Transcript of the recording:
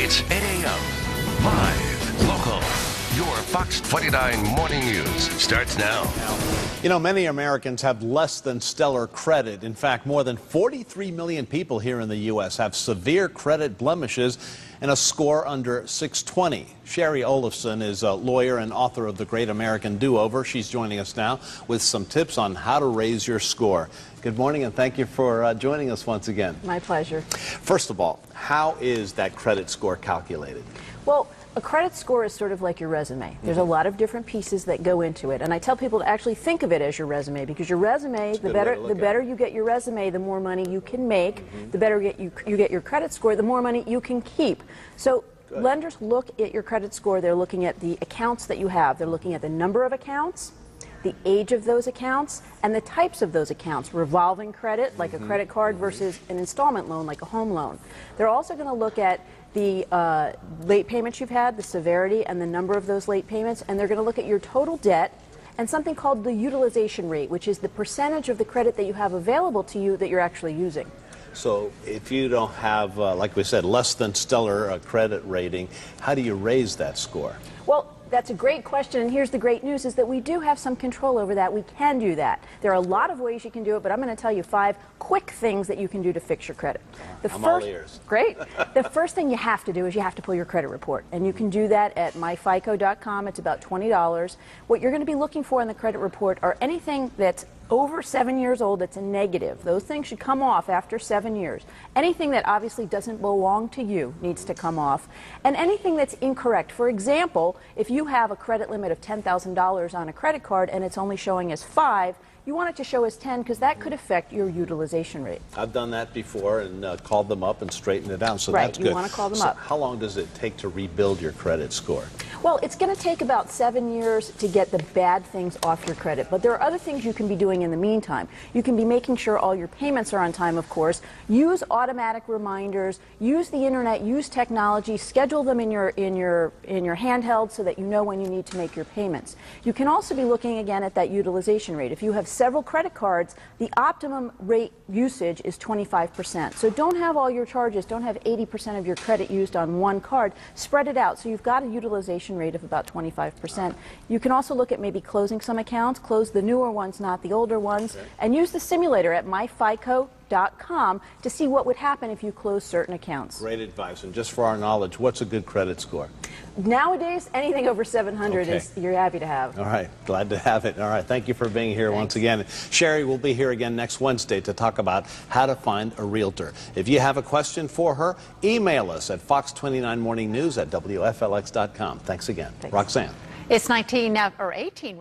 It's 8 a.m. Live, local. Your Fox 29 Morning News starts now. You know, many Americans have less than stellar credit. In fact, more than 43 million people here in the U.S. have severe credit blemishes and a score under 620. Shari Olefson is a lawyer and author of The Great American Do-Over. She's joining us now with some tips on how to raise your score. Good morning, and thank you for joining us once again. My pleasure. First of all, how is that credit score calculated? Well, a credit score is sort of like your resume. There's a lot of different pieces that go into it, and I tell people to actually think of it as your resume, because your resume, the better you get your resume, the more money you can make. The better you get your credit score, the more money you can keep. So lenders look at your credit score. They're looking at the accounts that you have. They're looking at the number of accounts, the age of those accounts, and the types of those accounts. Revolving credit, like a credit card, versus an installment loan, like a home loan. They're also going to look at the late payments you've had, the severity and the number of those late payments, and they're going to look at your total debt and something called the utilization rate, which is the percentage of the credit that you have available to you that you're actually using. So if you don't have, like we said, less than stellar credit rating, how do you raise that score? Well, that's a great question, and here's the great news, is that we do have some control over that. We can do that. There are a lot of ways you can do it, but I'm going to tell you 5 quick things that you can do to fix your credit. I'm all ears. Great. The first thing you have to do is you have to pull your credit report, and you can do that at myfico.com. It's about $20. What you're going to be looking for in the credit report are anything that's over 7 years old that's a negative. Those things should come off after 7 years. Anything that obviously doesn't belong to you needs to come off. And anything that's incorrect. For example, if you have a credit limit of $10,000 on a credit card and it's only showing as 5, you want it to show as 10, because that could affect your utilization rate. I've done that before and called them up and straightened it out, so right, that's good. You want to call them up. How long does it take to rebuild your credit score? Well, it's going to take about 7 years to get the bad things off your credit, but there are other things you can be doing in the meantime. You can be making sure all your payments are on time, of course. Use automatic reminders, use the internet, use technology, schedule them in your handheld so that you know when you need to make your payments. You can also be looking again at that utilization rate. If you have several credit cards, the optimum rate usage is 25%. So don't have all your charges, don't have 80% of your credit used on one card. Spread it out so you've got a utilization rate of about 25%. You can also look at maybe closing some accounts, close the newer ones, not the older ones, and use the simulator at myfico.com to see what would happen if you close certain accounts. Great advice. And just for our knowledge, what's a good credit score? Nowadays, anything over 700 is you're happy to have. All right. Glad to have it. All right. Thank you for being here once again. Shari will be here again next Wednesday to talk about how to find a realtor. If you have a question for her, email us at fox29morningnews@wflx.com. Thanks again. Thanks. Roxanne. It's 19 or 18.